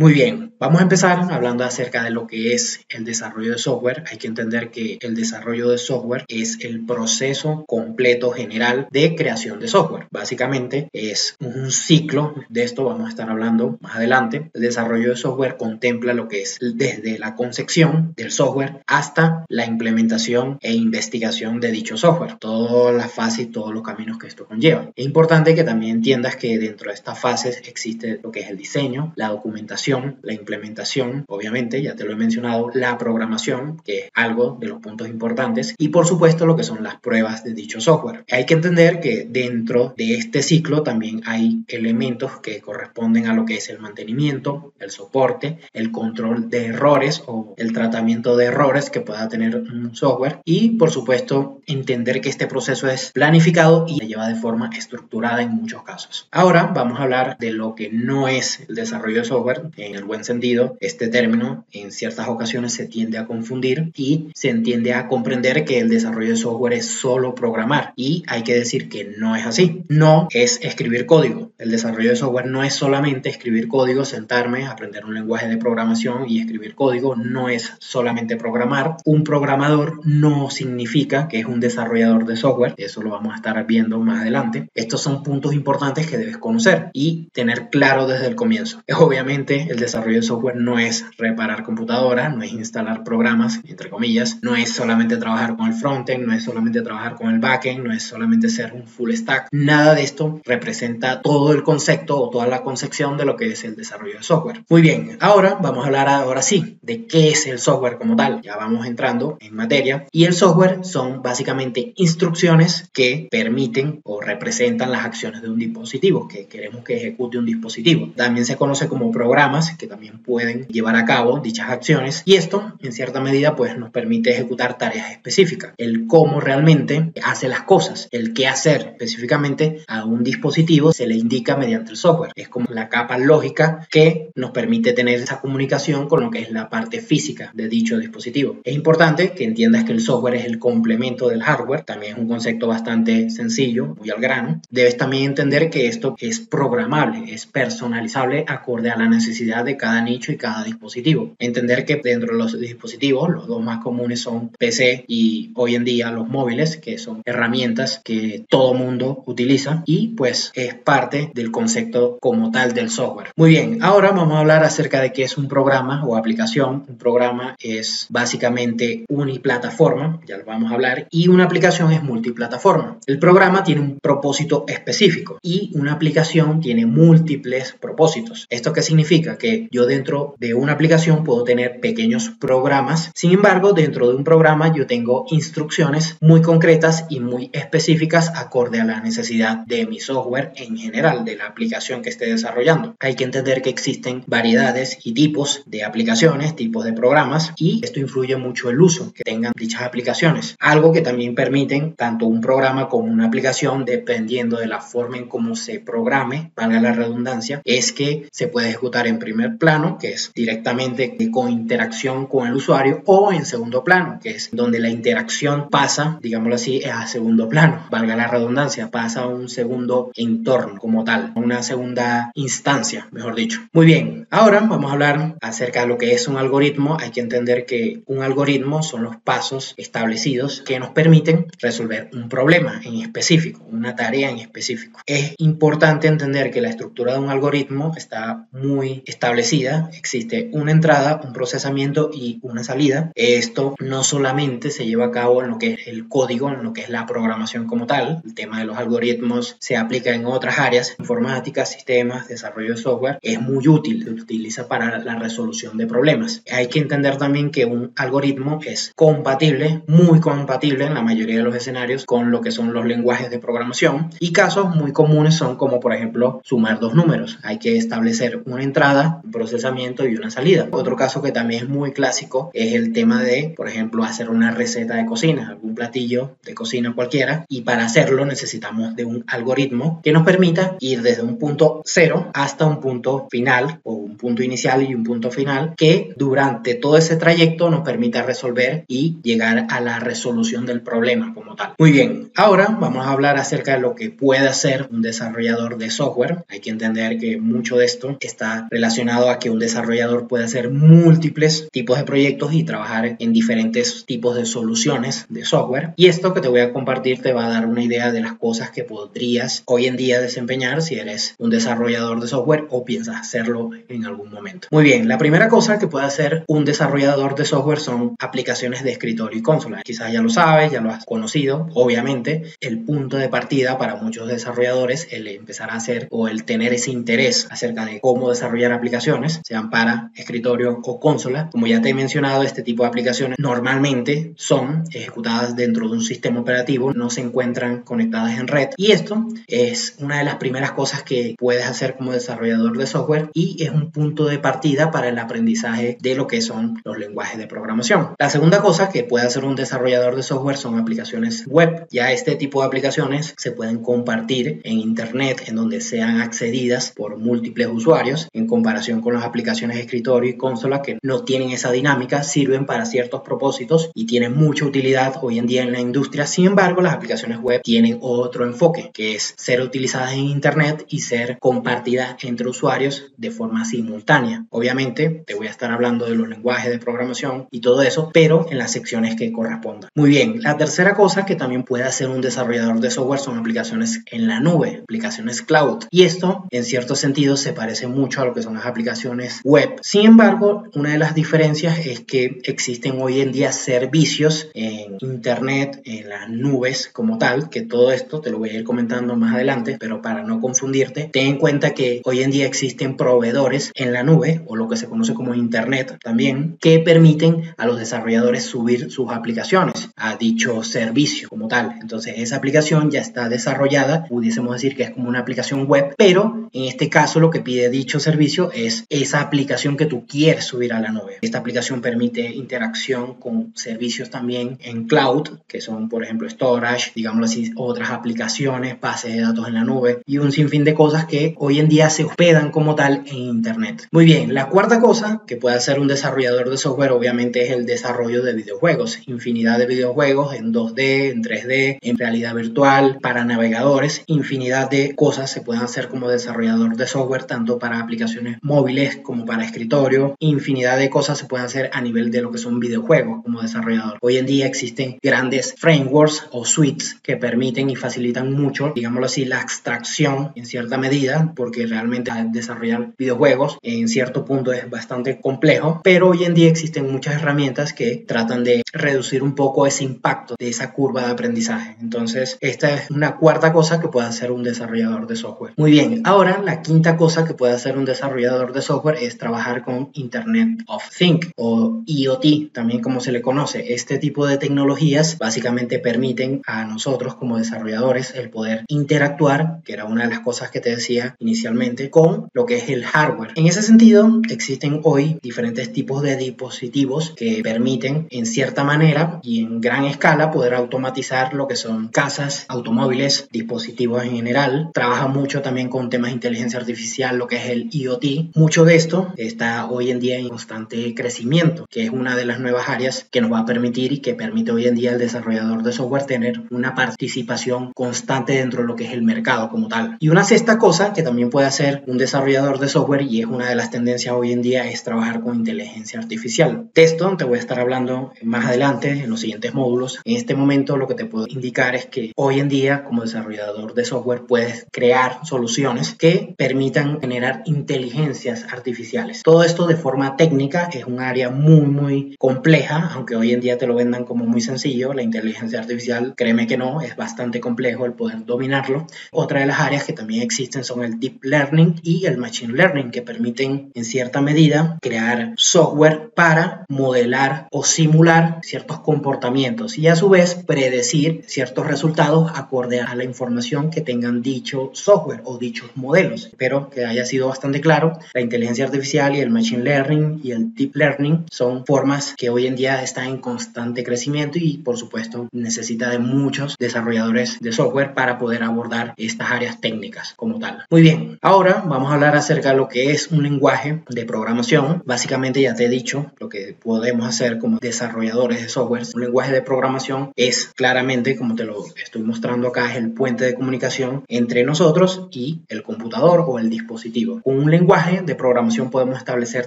Muy bien, vamos a empezar hablando acerca de lo que es el desarrollo de software. Hay que entender que el desarrollo de software es el proceso completo general de creación de software. Básicamente es un ciclo, de esto vamos a estar hablando más adelante. El desarrollo de software contempla lo que es desde la concepción del software hasta la implementación e investigación de dicho software. Todas las fases y todos los caminos que esto conlleva. Es importante que también entiendas que dentro de estas fases existe lo que es el diseño, la documentación, la implementación, obviamente, ya te lo he mencionado, la programación, que es algo de los puntos importantes, y por supuesto lo que son las pruebas de dicho software. Hay que entender que dentro de este ciclo también hay elementos que corresponden a lo que es el mantenimiento, el soporte, el control de errores o el tratamiento de errores que pueda tener un software y por supuesto entender que este proceso es planificado y se lleva de forma estructurada en muchos casos. Ahora vamos a hablar de lo que no es el desarrollo de software. En el buen sentido, este término en ciertas ocasiones se tiende a confundir y se entiende a comprender que el desarrollo de software es solo programar, y hay que decir que no es así. No es escribir código. El desarrollo de software no es solamente escribir código, sentarme, aprender un lenguaje de programación y escribir código. No es solamente programar. Un programador no significa que es un desarrollador de software. Eso lo vamos a estar viendo más adelante. Estos son puntos importantes que debes conocer y tener claro desde el comienzo. Obviamente, el desarrollo de software no es reparar computadoras, no es instalar programas, entre comillas, no es solamente trabajar con el frontend, no es solamente trabajar con el backend, no es solamente ser un full stack. Nada de esto representa todo el concepto o toda la concepción de lo que es el desarrollo de software. Muy bien, ahora vamos a hablar ahora sí de qué es el software como tal. Ya vamos entrando en materia y el software son básicamente instrucciones que permiten o representan las acciones de un dispositivo que queremos que ejecute un dispositivo. También se conoce como programas que también pueden llevar a cabo dichas acciones y esto en cierta medida pues nos permite ejecutar tareas específicas, el cómo realmente hace las cosas, el qué hacer específicamente a un dispositivo se le indica mediante el software. Es como la capa lógica que nos permite tener esa comunicación con lo que es la parte física de dicho dispositivo. Es importante que entiendas que el software es el complemento del hardware, también es un concepto bastante sencillo, muy al grano. Debes también entender que esto es programable, es personalizable acorde a la necesidad de cada nicho y cada dispositivo. Entender que dentro de los dispositivos, los dos más comunes son PC y hoy en día los móviles, que son herramientas que todo mundo utiliza y pues es parte del concepto como tal del software. Muy bien, ahora vamos a hablar acerca de qué es un programa o aplicación. Un programa es básicamente uniplataforma, ya lo vamos a hablar, y una aplicación es multiplataforma. El programa tiene un propósito específico y una aplicación tiene múltiples propósitos. ¿Esto qué significa? Que yo dentro de una aplicación puedo tener pequeños programas, sin embargo dentro de un programa yo tengo instrucciones muy concretas y muy específicas acorde a la necesidad de mi software en general, de la aplicación que esté desarrollando. Hay que entender que existen variedades y tipos de aplicaciones, tipos de programas, y esto influye mucho el uso que tengan dichas aplicaciones, algo que también permiten tanto un programa como una aplicación, dependiendo de la forma en cómo se programe, valga la redundancia, es que se puede ejecutar en primer plano, que es directamente con interacción con el usuario, o en segundo plano, que es donde la interacción pasa, digámoslo así, a segundo plano, valga la redundancia, pasa a un segundo entorno como tal, una segunda instancia, mejor dicho. Muy bien, ahora vamos a hablar acerca de lo que es un algoritmo. Hay que entender que un algoritmo son los pasos establecidos que nos permiten resolver un problema en específico, una tarea en específico. Es importante entender que la estructura de un algoritmo está muy establecida, existe una entrada, un procesamiento y una salida. Esto no solamente se lleva a cabo en lo que es el código, en lo que es la programación como tal. El tema de los algoritmos se aplica en otras áreas, informática, sistemas, desarrollo de software. Es muy útil, se utiliza para la resolución de problemas. Hay que entender también que un algoritmo es compatible, muy compatible en la mayoría de los escenarios con lo que son los lenguajes de programación, y casos muy comunes son como por ejemplo sumar dos números. Hay que establecer una entrada, un procesamiento y una salida. Otro caso que también es muy clásico es el tema de, por ejemplo, hacer una receta de cocina, algún platillo de cocina cualquiera, y para hacerlo necesitamos de un algoritmo que nos permita ir desde un punto cero hasta un punto final, o un punto inicial y un punto final, que durante todo ese trayecto nos permita resolver y llegar a la resolución del problema como tal. Muy bien, ahora vamos a hablar acerca de lo que puede hacer un desarrollador de software. Hay que entender que mucho de esto está relacionado relacionado a que un desarrollador puede hacer múltiples tipos de proyectos y trabajar en diferentes tipos de soluciones de software. Y esto que te voy a compartir te va a dar una idea de las cosas que podrías hoy en día desempeñar si eres un desarrollador de software o piensas hacerlo en algún momento. Muy bien, la primera cosa que puede hacer un desarrollador de software son aplicaciones de escritorio y consola. Quizás ya lo sabes, ya lo has conocido. Obviamente, el punto de partida para muchos desarrolladores, el empezar a hacer o el tener ese interés acerca de cómo desarrollar aplicaciones, sean para escritorio o consola. Como ya te he mencionado, este tipo de aplicaciones normalmente son ejecutadas dentro de un sistema operativo, no se encuentran conectadas en red, y esto es una de las primeras cosas que puedes hacer como desarrollador de software y es un punto de partida para el aprendizaje de lo que son los lenguajes de programación. La segunda cosa que puede hacer un desarrollador de software son aplicaciones web. Ya este tipo de aplicaciones se pueden compartir en internet, en donde sean accedidas por múltiples usuarios, en comparación con las aplicaciones de escritorio y consola que no tienen esa dinámica, sirven para ciertos propósitos y tienen mucha utilidad hoy en día en la industria. Sin embargo, las aplicaciones web tienen otro enfoque, que es ser utilizadas en internet y ser compartidas entre usuarios de forma simultánea. Obviamente, te voy a estar hablando de los lenguajes de programación y todo eso, pero en las secciones que correspondan. Muy bien, la tercera cosa que también puede hacer un desarrollador de software son aplicaciones en la nube, aplicaciones cloud. Y esto, en cierto sentido, se parece mucho a lo que son las aplicaciones web. Sin embargo, una de las diferencias es que existen hoy en día servicios en internet, en las nubes como tal, que todo esto te lo voy a ir comentando más adelante, pero para no confundirte, ten en cuenta que hoy en día existen proveedores en la nube, o lo que se conoce como internet también, que permiten a los desarrolladores subir sus aplicaciones a dicho servicio como tal. Entonces esa aplicación ya está desarrollada, pudiésemos decir que es como una aplicación web, pero en este caso lo que pide dicho servicio es esa aplicación que tú quieres subir a la nube. Esta aplicación permite interacción con servicios también en cloud, que son por ejemplo storage, digámoslo así, otras aplicaciones, bases de datos en la nube y un sinfín de cosas que hoy en día se hospedan como tal en internet. Muy bien, la cuarta cosa que puede hacer un desarrollador de software obviamente es el desarrollo de videojuegos. Infinidad de videojuegos en 2D, en 3D, en realidad virtual, para navegadores, infinidad de cosas se pueden hacer como desarrollador de software, tanto para aplicaciones móviles como para escritorio. Infinidad de cosas se pueden hacer a nivel de lo que son videojuegos como desarrollador. Hoy en día existen grandes frameworks o suites que permiten y facilitan mucho, digámoslo así, la abstracción en cierta medida, porque realmente desarrollar videojuegos en cierto punto es bastante complejo, pero hoy en día existen muchas herramientas que tratan de reducir un poco ese impacto de esa curva de aprendizaje. Entonces, esta es una cuarta cosa que puede hacer un desarrollador de software. Muy bien, ahora la quinta cosa que puede hacer un desarrollador de software es trabajar con Internet of Things o IoT, también como se le conoce. Este tipo de tecnologías básicamente permiten a nosotros como desarrolladores el poder interactuar, que era una de las cosas que te decía inicialmente, con lo que es el hardware. En ese sentido, existen hoy diferentes tipos de dispositivos que permiten en cierta manera y en gran escala poder automatizar lo que son casas, automóviles, dispositivos en general. Trabaja mucho también con temas de inteligencia artificial, lo que es el IoT. Mucho de esto está hoy en día en constante crecimiento, que es una de las nuevas áreas que nos va a permitir y que permite hoy en día al desarrollador de software tener una participación constante dentro de lo que es el mercado como tal. Y una sexta cosa que también puede hacer un desarrollador de software, y es una de las tendencias hoy en día, es trabajar con inteligencia artificial. De esto te voy a estar hablando más adelante en los siguientes módulos. En este momento lo que te puedo indicar es que hoy en día como desarrollador de software puedes crear soluciones que permitan generar inteligencias artificiales. Todo esto de forma técnica es un área muy compleja, aunque hoy en día te lo vendan como muy sencillo. La inteligencia artificial, créeme que no, es bastante complejo el poder dominarlo. Otra de las áreas que también existen son el deep learning y el machine learning, que permiten en cierta medida crear software para modelar o simular ciertos comportamientos y a su vez predecir ciertos resultados acorde a la información que tengan dicho software o dichos modelos. Espero que haya sido bastante claro. La inteligencia artificial y el machine learning y el deep learning son formas que hoy en día están en constante crecimiento y por supuesto necesita de muchos desarrolladores de software para poder abordar estas áreas técnicas como tal. Muy bien, ahora vamos a hablar acerca de lo que es un lenguaje de programación. Básicamente ya te he dicho lo que podemos hacer como desarrolladores de software. Un lenguaje de programación es claramente, como te lo estoy mostrando acá, es el puente de comunicación entre nosotros y el computador o el dispositivo. Con un lenguaje lenguaje de programación podemos establecer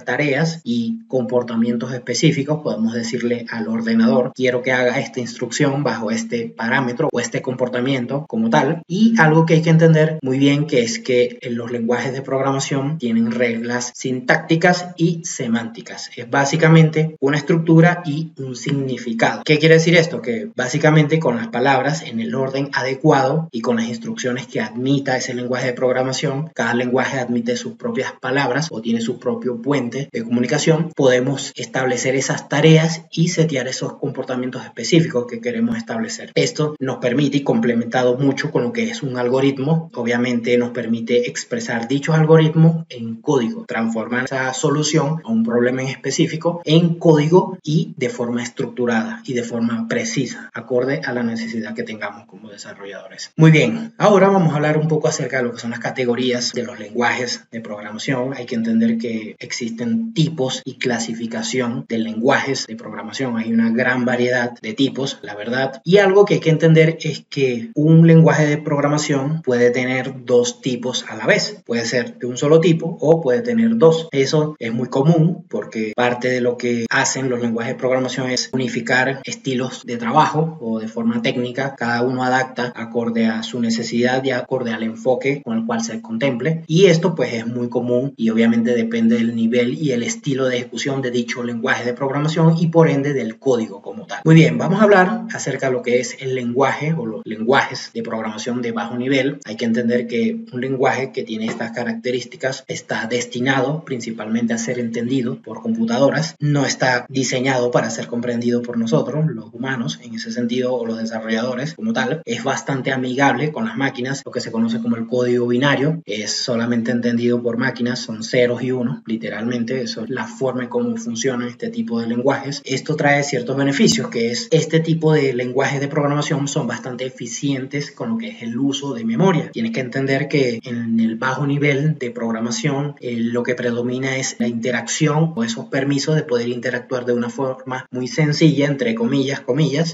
tareas y comportamientos específicos. Podemos decirle al ordenador, quiero que haga esta instrucción bajo este parámetro o este comportamiento como tal. Y algo que hay que entender muy bien, que es que los lenguajes de programación tienen reglas sintácticas y semánticas. Es básicamente una estructura y un significado. ¿Qué quiere decir esto? Que básicamente con las palabras en el orden adecuado y con las instrucciones que admita ese lenguaje de programación, cada lenguaje admite sus propias palabras o tiene su propio puente de comunicación, podemos establecer esas tareas y setear esos comportamientos específicos que queremos establecer. Esto nos permite, y complementado mucho con lo que es un algoritmo, obviamente nos permite expresar dichos algoritmos en código, transformar esa solución a un problema en específico en código y de forma estructurada y de forma precisa, acorde a la necesidad que tengamos como desarrolladores. Muy bien, ahora vamos a hablar un poco acerca de lo que son las categorías de los lenguajes de programación. Hay que entender que existen tipos y clasificación de lenguajes de programación. Hay una gran variedad de tipos, la verdad. Y algo que hay que entender es que un lenguaje de programación puede tener dos tipos a la vez. Puede ser de un solo tipo o puede tener dos. Eso es muy común porque parte de lo que hacen los lenguajes de programación es unificar estilos de trabajo o de forma técnica. Cada uno adapta acorde a su necesidad y acorde al enfoque con el cual se contemple. Y esto pues es muy común y obviamente depende del nivel y el estilo de ejecución de dicho lenguaje de programación y por ende del código como tal. Muy bien, vamos a hablar acerca de lo que es el lenguaje o los lenguajes de programación de bajo nivel. Hay que entender que un lenguaje que tiene estas características está destinado principalmente a ser entendido por computadoras, no está diseñado para ser comprendido por nosotros, los humanos, en ese sentido, o los desarrolladores como tal. Es bastante amigable con las máquinas, lo que se conoce como el código binario, es solamente entendido por máquinas, son ceros y unos, literalmente, eso es la forma en cómo funcionan este tipo de lenguajes. Esto trae ciertos beneficios, que es este tipo de lenguajes de programación son bastante eficientes con lo que es el uso de memoria. Tienes que entender que en el bajo nivel de programación lo que predomina es la interacción o esos permisos de poder interactuar de una forma muy sencilla, entre comillas,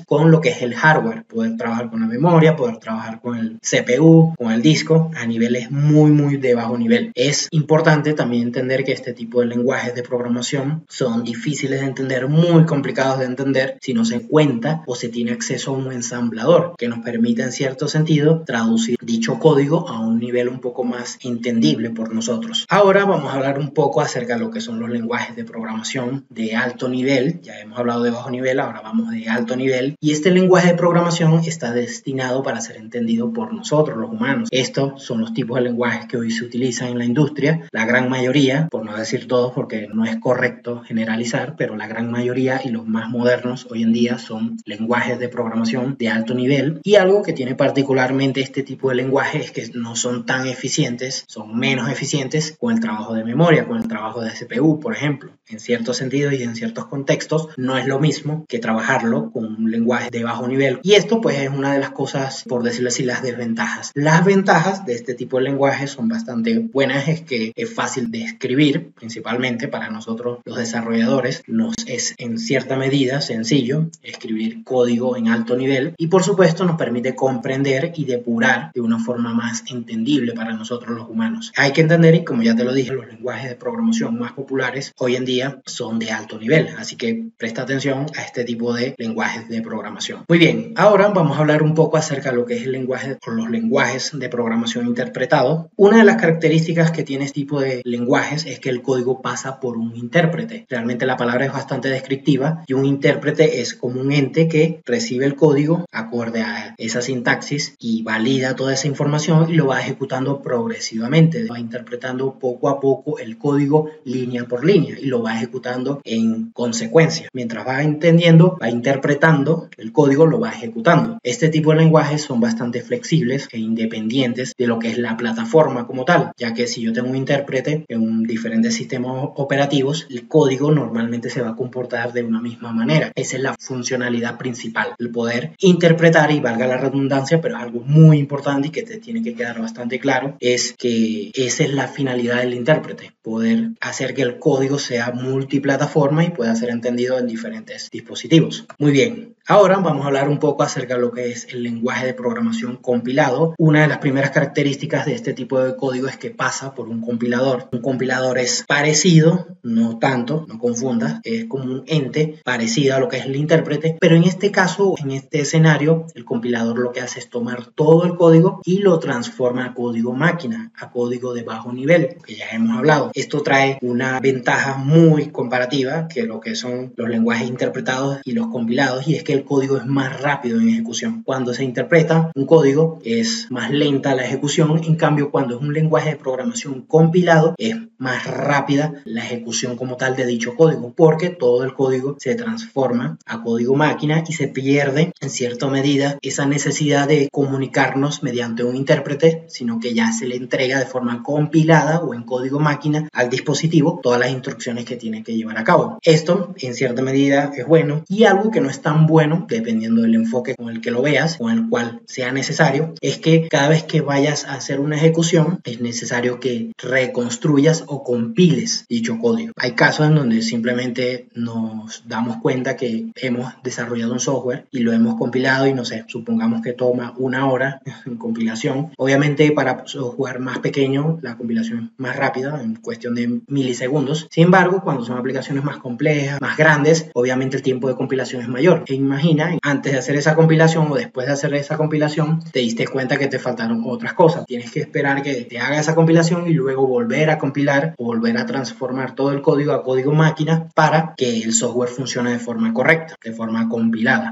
con lo que es el hardware, poder trabajar con la memoria, poder trabajar con el CPU, con el disco, a niveles muy de bajo nivel. Es importante también entender que este tipo de lenguajes de programación son difíciles de entender, muy complicados de entender si no se cuenta o se tiene acceso a un ensamblador que nos permite en cierto sentido traducir dicho código a un nivel un poco más entendible por nosotros. Ahora vamos a hablar un poco acerca de lo que son los lenguajes de programación de alto nivel. Ya hemos hablado de bajo nivel, ahora vamos de alto nivel. Y este lenguaje de programación está destinado para ser entendido por nosotros, los humanos. Estos son los tipos de lenguajes que hoy se utilizan en la industria. La gran mayoría, por no decir todos porque no es correcto generalizar, pero la gran mayoría y los más modernos hoy en día son lenguajes de programación de alto nivel. Y algo que tiene particularmente este tipo de lenguaje es que no son tan eficientes, son menos eficientes con el trabajo de memoria, con el trabajo de CPU, por ejemplo. En ciertos sentidos y en ciertos contextos no es lo mismo que trabajarlo con un lenguaje de bajo nivel. Y esto pues es una de las cosas, por decirlo así, las desventajas. Las ventajas de este tipo de lenguaje son bastante buenas, es que es fácil de escribir, principalmente para nosotros los desarrolladores. Nos es en cierta medida sencillo escribir código en alto nivel y por supuesto nos permite comprender y depurar de una forma más entendible para nosotros los humanos. Hay que entender, y como ya te lo dije, los lenguajes de programación más populares hoy en día son de alto nivel, así que presta atención a este tipo de lenguajes de programación. Muy bien, ahora vamos a hablar un poco acerca de lo que es el lenguaje o los lenguajes de programación interpretado. Una de las características que tiene este tipo de lenguajes es que el código pasa por un intérprete. Realmente la palabra es bastante descriptiva y un intérprete es como un ente que recibe el código acorde a esa sintaxis y valida toda esa información y lo va ejecutando progresivamente, va interpretando poco a poco el código línea por línea y lo va ejecutando en consecuencia. Mientras va entendiendo, va interpretando el código, lo va ejecutando. Este tipo de lenguajes son bastante flexibles e independientes de lo que es la plataforma como tal, ya que si yo tengo un intérprete en diferentes sistemas operativos, el código normalmente se va a comportar de una misma manera. Esa es la funcionalidad principal, el poder interpretar, y valga la redundancia, pero es algo muy importante y que te tiene que quedar bastante claro, es que esa es la finalidad del intérprete, poder hacer que el código sea multiplataforma y pueda ser entendido en diferentes dispositivos. Muy bien. Ahora vamos a hablar un poco acerca de lo que es el lenguaje de programación compilado. Una de las primeras características de este tipo de código es que pasa por un compilador. Un compilador es parecido, no tanto, no confundas, es como un ente parecido a lo que es el intérprete, pero en este caso, en este escenario, el compilador lo que hace es tomar todo el código y lo transforma a código máquina, a código de bajo nivel, que ya hemos hablado. Esto trae una ventaja muy comparativa que lo que son los lenguajes interpretados y los compilados, y es que el código es más rápido en ejecución. Cuando se interpreta un código es más lenta la ejecución, en cambio cuando es un lenguaje de programación compilado es más rápida la ejecución como tal de dicho código, porque todo el código se transforma a código máquina y se pierde en cierta medida esa necesidad de comunicarnos mediante un intérprete, sino que ya se le entrega de forma compilada o en código máquina al dispositivo todas las instrucciones que tiene que llevar a cabo. Esto en cierta medida es bueno, y algo que no es tan bueno, dependiendo del enfoque con el que lo veas, con el cual sea necesario, es que cada vez que vayas a hacer una ejecución es necesario que reconstruyas o compiles dicho código. Hay casos en donde simplemente nos damos cuenta que hemos desarrollado un software y lo hemos compilado y no sé, supongamos que toma 1 hora en compilación. Obviamente para software más pequeño la compilación es más rápida, en cuestión de milisegundos. Sin embargo, cuando son aplicaciones más complejas, más grandes, obviamente el tiempo de compilación es mayor. E imagina, antes de hacer esa compilación o después de hacer esa compilación, te diste cuenta que te faltaron otras cosas. Tienes que esperar que te haga esa compilación y luego volver a compilar o volver a transformar todo el código a código máquina para que el software funcione de forma correcta, de forma compilada.